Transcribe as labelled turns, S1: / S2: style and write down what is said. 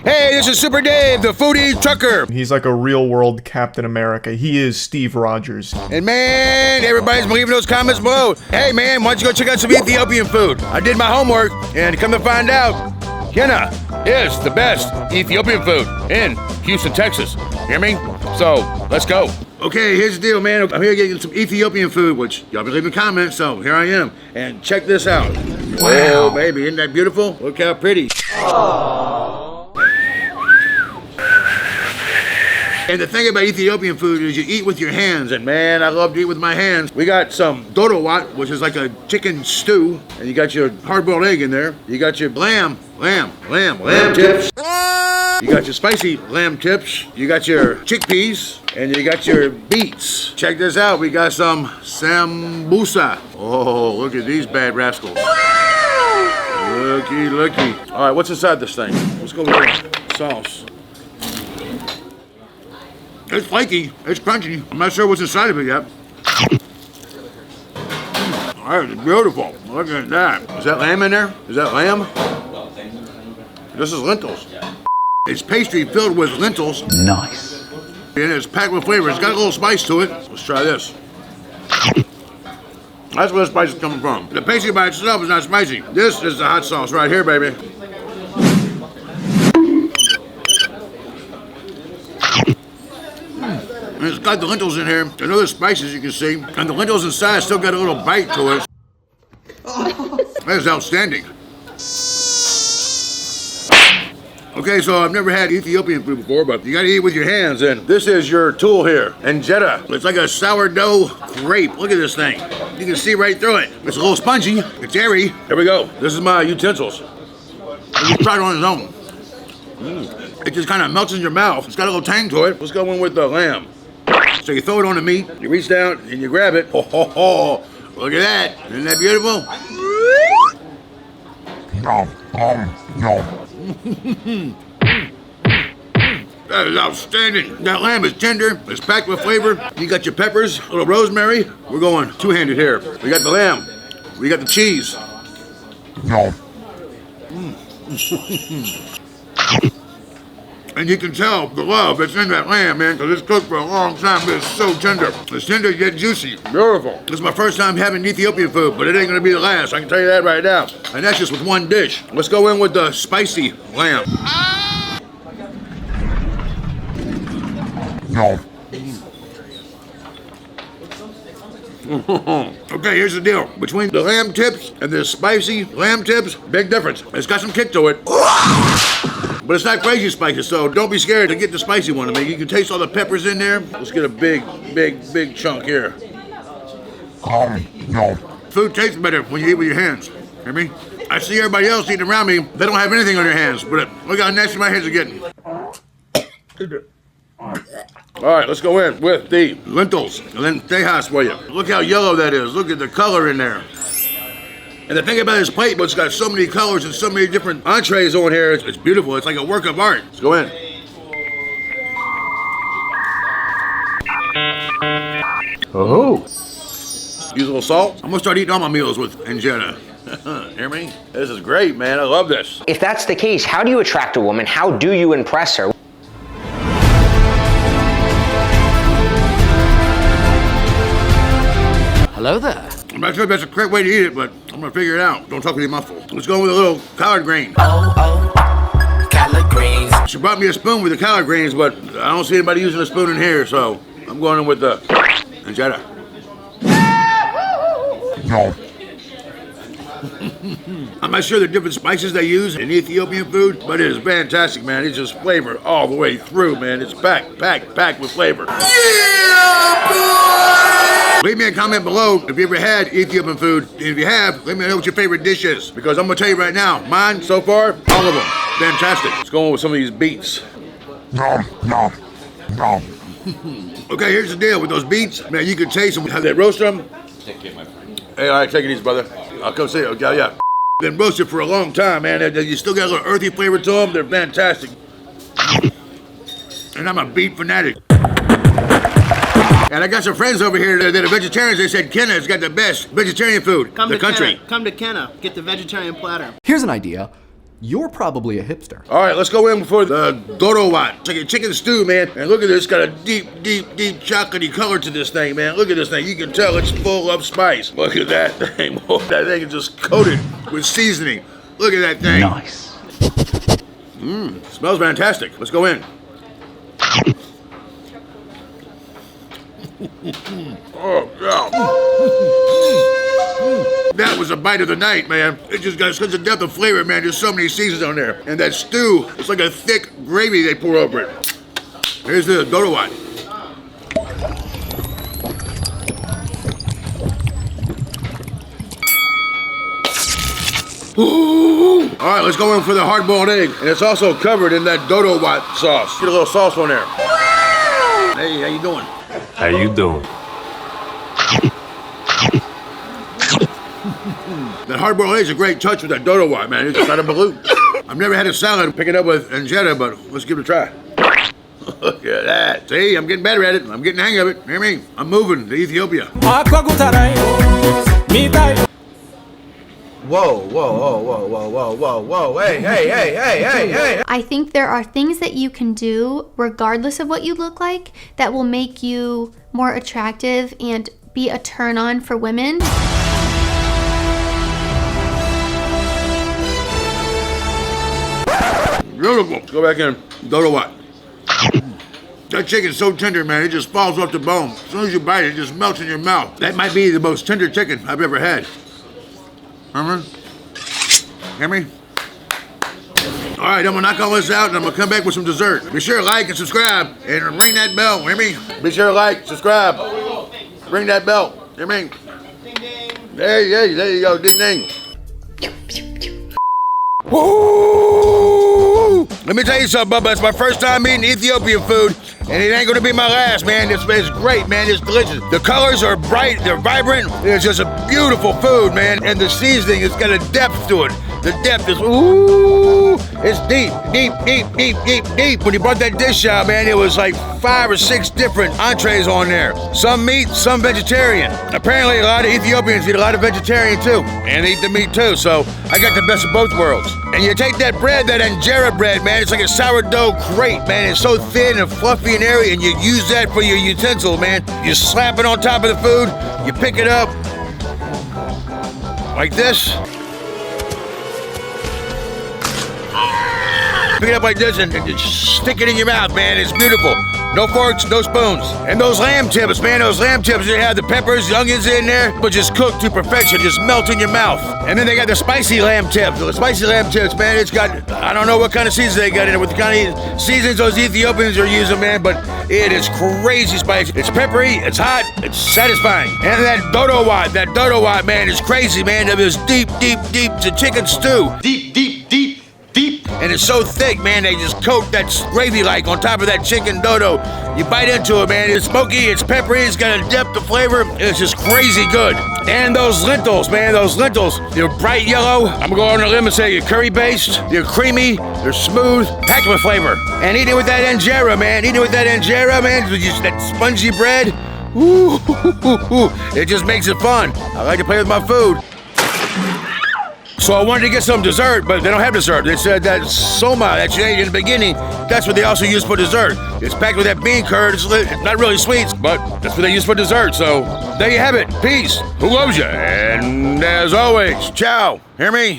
S1: Hey, this is Super Dave, the foodie trucker.
S2: He's like a real world Captain America. He is Steve Rogers.
S1: And man, everybody's been leaving those comments below. Hey man, why don't you go check out some Ethiopian food? I did my homework, and come to find out, KENNA is the best Ethiopian food in Houston, Texas. Hear me? So, let's go. Okay, here's the deal, man. I'm here getting some Ethiopian food, which y'all been leaving comments, so here I am. And check this out. Wow, baby, isn't that beautiful? Look how pretty. And the thing about Ethiopian food is you eat with your hands, and man, I love to eat with my hands. We got some dorowat, which is like a chicken stew, and you got your hard-boiled egg in there. You got your lamb tips. You got your spicy lamb tips. You got your chickpeas, and you got your beets. Check this out, we got some sambusa. Oh, look at these bad rascals. Looky, looky. All right, what's inside this thing? Let's go with the sauce. It's flaky, it's crunchy. I'm not sure what's inside of it yet. All right, it's beautiful. Look at that. Is that lamb in there? Is that lamb? This is lentils. It's pastry filled with lentils.
S3: Nice.
S1: And it's packed with flavor. It's got a little spice to it. Let's try this. That's where the spice is coming from. The pastry by itself is not spicy. This is the hot sauce right here, baby. And it's got the lentils in here, and other spices you can see. And the lentils inside still got a little bite to it. That is outstanding. Okay, so I've never had Ethiopian food before, but you gotta eat with your hands, and this is your tool here, injera. It's like a sourdough crepe. Look at this thing. You can see right through it. It's a little spongy, it's airy. Here we go. This is my utensils. You can try it on its own. It just kind of melts in your mouth. It's got a little tang to it. Let's go in with the lamb. So you throw it on the meat, you reach down and you grab it. Ho, ho, ho. Look at that. Isn't that beautiful? That is outstanding. That lamb is tender, it's packed with flavor. You got your peppers, a little rosemary. We're going two-handed here. We got the lamb, we got the cheese. And you can tell the love that's in that lamb, man, because it's cooked for a long time, but it's so tender. It's tender yet juicy. Beautiful. This is my first time having Ethiopian food, but it ain't gonna be the last. I can tell you that right now. And that's just with one dish. Let's go in with the spicy lamb. Okay, here's the deal. Between the lamb tips and the spicy lamb tips, big difference. It's got some kick to it. But it's not crazy spicy, so don't be scared to get the spicy one. I mean, you can taste all the peppers in there. Let's get a big chunk here. Food tastes better when you eat with your hands. Hear me? I see everybody else eating around me. They don't have anything on their hands, but look how nasty my hands are getting. All right, let's go in with the lentils. Lentejas for you. Look how yellow that is. Look at the color in there. And the thing about this plate, but it's got so many colors and so many different entrees on here, it's beautiful. It's like a work of art. Let's go in. Oh. Use a little salt. I'm gonna start eating all my meals with injera. Hear me? This is great, man. I love this.
S4: If that's the case, how do you attract a woman? How do you impress her?
S5: Hello there.
S1: I'm not sure if that's a correct way to eat it, but I'm gonna figure it out. Don't talk with your muffle. Let's go with a little collard green.
S5: Collard greens.
S1: She brought me a spoon with the collard greens, but I don't see anybody using a spoon in here, so I'm going in with the injera. I'm not sure the different spices they use in Ethiopian food, but it is fantastic, man. It's just flavor all the way through, man. It's packed with flavor. Yeah, boy! Leave me a comment below if you ever had Ethiopian food. If you have, let me know what your favorite dish is, because I'm gonna tell you right now, mine so far, all of them, fantastic. Let's go on with some of these beets. Okay, here's the deal with those beets. Man, you can taste them. How they roast them. Hey, all right, take it easy, brother. I'll come see you. Okay, yeah. Been roasted for a long time, man. You still got a little earthy flavor to them. They're fantastic. And I'm a beet fanatic. And I got some friends over here that are vegetarians. They said KENNA has got the best vegetarian food in the country.
S6: Come to KENNA. Get the vegetarian platter.
S3: Here's an idea. You're probably a hipster.
S1: All right, let's go in for the dorowat. It's like a chicken stew, man. And look at this, got a deep, deep, deep chocolatey color to this thing, man. Look at this thing. You can tell it's full of spice. Look at that thing. Boy, that thing is just coated with seasoning. Look at that thing.
S4: Nice.
S1: Smells fantastic. Let's go in. Oh, yeah. That was a bite of the night, man. It just got such a depth of flavor, man. There's so many seasons on there. And that stew, it's like a thick gravy they pour over it. Here's the dorowat. Ooh. All right, let's go in for the hard-boiled egg. And it's also covered in that dorowat sauce. Get a little sauce on there. Hey, how you doing?
S6: How you doing?
S1: That hard-boiled egg is a great touch with that dorowat, man. It's just out of balloon. I've never had a salad pick it up with injera, but let's give it a try. Look at that. See, I'm getting better at it. I'm getting the hang of it. Hear me? I'm moving to Ethiopia.
S7: Whoa, whoa, whoa, whoa, whoa, whoa, whoa, whoa, hey, hey, hey, hey, hey, hey.
S8: I think there are things that you can do, regardless of what you look like, that will make you more attractive and be a turn on for women.
S1: Beautiful. Go back in. Dorowat. That chicken's so tender, man. It just falls off the bone. As soon as you bite it, it just melts in your mouth. That might be the most tender chicken I've ever had. Hear me? All right, I'm gonna knock all this out and I'm gonna come back with some dessert. Be sure to like and subscribe and ring that bell. Hear me? Be sure to like, subscribe, ring that bell. Hear me? Ding ding. There you go. Ding ding. Woo! Let me tell you something, Bubba. It's my first time eating Ethiopian food, and it ain't gonna be my last, man. It's great, man. It's delicious. The colors are bright, they're vibrant. It's just a beautiful food, man. And the seasoning has got a depth to it. The depth is, ooh, it's deep, deep, deep, deep, deep, deep. When you brought that dish out, man, it was like 5 or 6 different entrees on there. Some meat, some vegetarian. Apparently, a lot of Ethiopians eat a lot of vegetarian too, and they eat the meat too. So I got the best of both worlds. And you take that bread, that injera bread, man, it's like a sourdough crepe, man. It's so thin and fluffy and airy, and you use that for your utensil, man. You slap it on top of the food, you pick it up like this. Pick it up like this and just stick it in your mouth, man. It's beautiful. No forks, no spoons. And those lamb tips, man, those lamb tips, they have the peppers, the onions in there, but just cooked to perfection, just melt in your mouth. And then they got the spicy lamb tips. The spicy lamb tips, man, it's got, I don't know what kind of seasons they got in it, what kind of seasons those Ethiopians are using, man, but it is crazy spicy. It's peppery, it's hot, it's satisfying. And that dorowat, man, is crazy, man. It is deep, deep, deep. It's a chicken stew. Deep, deep, deep. Deep, and it's so thick, man, they just coat that gravy like on top of that chicken dodo. You bite into it, man, it's smoky, it's peppery, it's got a depth of flavor, it's just crazy good. And those lentils, man, they're bright yellow. I'm gonna go on a limb and say they're curry based, they're creamy, they're smooth, packed with flavor. And eating with that injera, man, with just that spongy bread, ooh, it just makes it fun. I like to play with my food. So I wanted to get some dessert, but they don't have dessert. They said that soma that you ate in the beginning, that's what they also use for dessert. It's packed with that bean curd. It's not really sweet, but that's what they use for dessert. So there you have it. Peace. Who loves you? And as always, ciao. Hear me?